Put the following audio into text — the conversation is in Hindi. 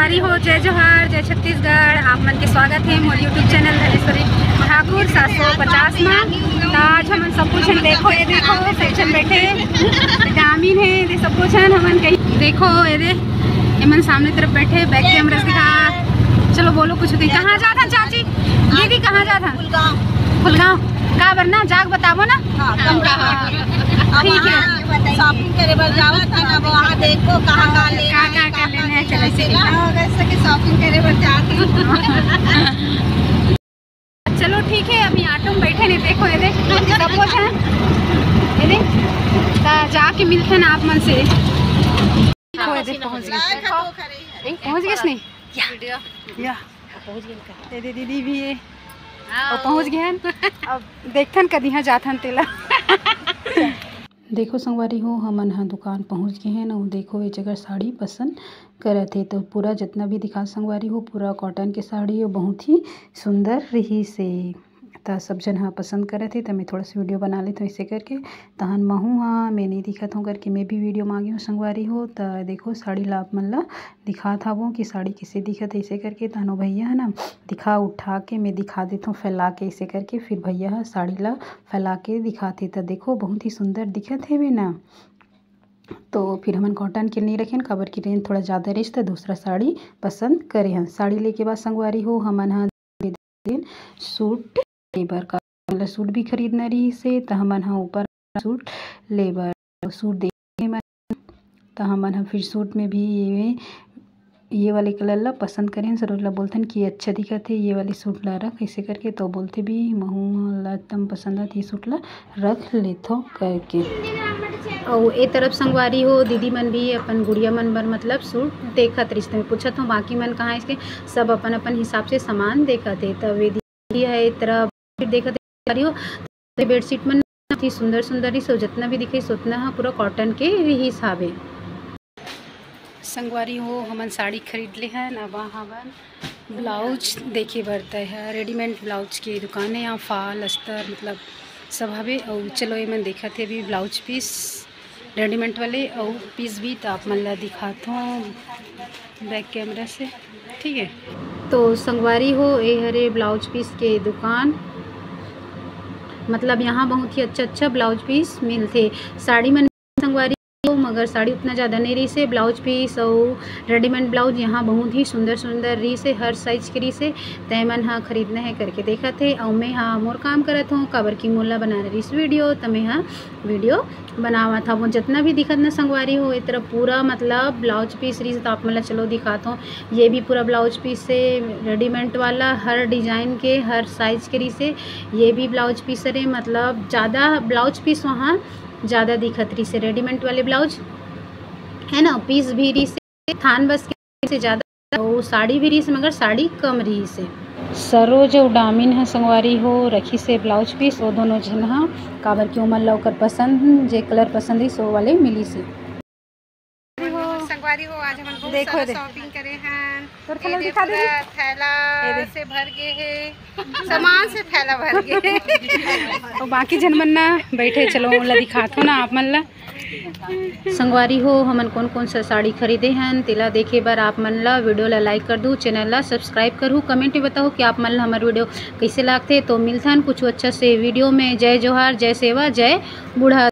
संगवारी हो, जय जोहार, जय छत्तीसगढ़। आप मन के स्वागत है मोर यूट्यूब चैनल धनेश्वरी ठाकुर 750 में। आज हम सब कुछ देखो, ये देखो सेक्शन बैठे विटामिन है, ये सब कुछ है हमन कहीं देखो, ये मन सामने तरफ बैठे बैक कैमरा दिखा। चलो बोलो कुछ भी। कहाँ जा था चाची दीदी, कहाँ जा था? फुलगांव का वरना जाग बताबो ना। ठीक है, शॉपिंग करे बर जावा था ना, वहाँ देखो कहाँ का लेना है। चलो शॉपिंग करे बर जाती। चलो ठीक है, अभी ऑटो में बैठे नहीं, देखो ये देख सब कुछ है, ये देख जाके मिलते हैं ना आप मन से। पहुँच गए नहीं या दीदी भी है और पहुँच गए। अब देखन कदी हाँ जाथन तेला। देखो संगवारी हो, हमन हाँ दुकान पहुँच गए हैं ना। देखो ये जगह साड़ी पसंद करे थे तो पूरा जितना भी दिखा संगवारी हो, पूरा कॉटन के साड़ी और बहुत ही सुंदर रही से। तो सब जन हाँ पसंद करे थे तो मैं थोड़ा सा वीडियो बना लेती हूँ ऐसे करके। तहन महूँ हाँ मैं नहीं दिखा हूँ करके मैं भी वीडियो मांगी हूँ संगवारी हो। तो देखो साड़ी ला आप मन ला दिखा था वो कि साड़ी किसे दिखा था ऐसे करके। तहनो भैया है ना दिखा उठा के मैं दिखा देता हूँ फैला के ऐसे करके, फिर भैया साड़ी ला फैला के दिखाते। तो देखो बहुत ही सुंदर दिखत है वे ना। तो फिर हमन कॉटन के नहीं रखें, खबर की रेंज थोड़ा ज़्यादा रही तो दूसरा साड़ी पसंद करे हैं। साड़ी लेके बाद संगवारी हो हमन हाँ सूट लेबर का मतलब सूट भी खरीदना रही से। तो हमन हाँ ऊपर सूट लेबर सूट देखे मन, तो हमन हाँ फिर सूट में भी ये वाले कलर ला पसंद करें। सरोज ला बोलते कि अच्छा दिखत है ये वाले सूट ला रख ऐसे करके। तो बोलते भी महू ला तम पसंद आती ये सूट ला रख लेथो करके। और ए तरफ संगवारी हो दीदी मन भी अपन गुड़िया मन बर मतलब सूट देखत रिश्ते में पूछत हूँ, बाकी मन कहाँ इसके सब अपन अपन हिसाब से सामान देखत है। तब वे दीदी है ए तरफ देखत हो तो बेडशीट मन थी सुंदर सुंदर ही सो जितना भी दिखे उतना हाँ पूरा कॉटन के हिसाब है। संगवारी हो हमन साड़ी खरीद ले हैं। अब वहाँ ब्लाउज देखे बरता है, रेडीमेड ब्लाउज की दुकान है यहाँ, फाल अस्तर मतलब सब हवे। और चलो ये मन देखा थे अभी ब्लाउज पीस रेडीमेड वाले और पीस भी तो आप मन ला दिखाता हूँ बैक कैमरा से, ठीक है। तो संगवारी हो ये हरे ब्लाउज पीस के दुकान, मतलब यहाँ बहुत ही अच्छा ब्लाउज पीस मिलते। साड़ी मन संगवारी हो मगर साड़ी उतना ज़्यादा नहीं रही से, ब्लाउज पीस और रेडीमेड ब्लाउज यहाँ बहुत ही सुंदर सुंदर रही से, हर साइज की रही से। तय मन हाँ खरीदना है करके देखा थे। और मैं हाँ मोर काम करत हूँ काबर की मोला बना रही इस वीडियो, तो मैं हाँ वीडियो बनावा था। वो जितना भी दिखत ना संगवारी हो इस तरह पूरा मतलब ब्लाउज पीस रही से। तो आप मतलब चलो दिखाता हूँ, ये भी पूरा ब्लाउज पीस से रेडीमेड वाला हर डिज़ाइन के हर साइज के रही से। ये भी ब्लाउज पीस है मतलब ज़्यादा ब्लाउज पीस वहाँ ज़्यादा दिखत रही से, रेडीमेड वाले ब्लाउज है ना पीस भी रही से, थान बस के से ज़्यादा और साड़ी भी रही से मगर साड़ी कम रही से। सरोज और डामिन है संगवारी हो रखी से ब्लाउज पीस और दोनों जन हाँ काबर की उमर लौकर पसंद जे कलर पसंद रही सो वाले मिली से। संगवारी हो आज हम बहुत देखो सारा शॉपिंग करे हैं, तो थैला से भर गए है सामान से थैला भर गए। और बाकी जन मन ना बैठे, चलो ला दिखाता हूँ ना आप मन ला। संगवारी हो हमन कौन कौन सा साड़ी खरीदे हैं तेला देखे बार आप मन ला वीडियो ला लाइक कर दूँ, चैनल ला सब्सक्राइब करूँ, कमेंट में बताओ कि आप मन ला हमारे वीडियो कैसे लागते। तो मिलता है कुछ अच्छा से वीडियो में। जय जोहार, जय सेवा, जय बूढ़ा।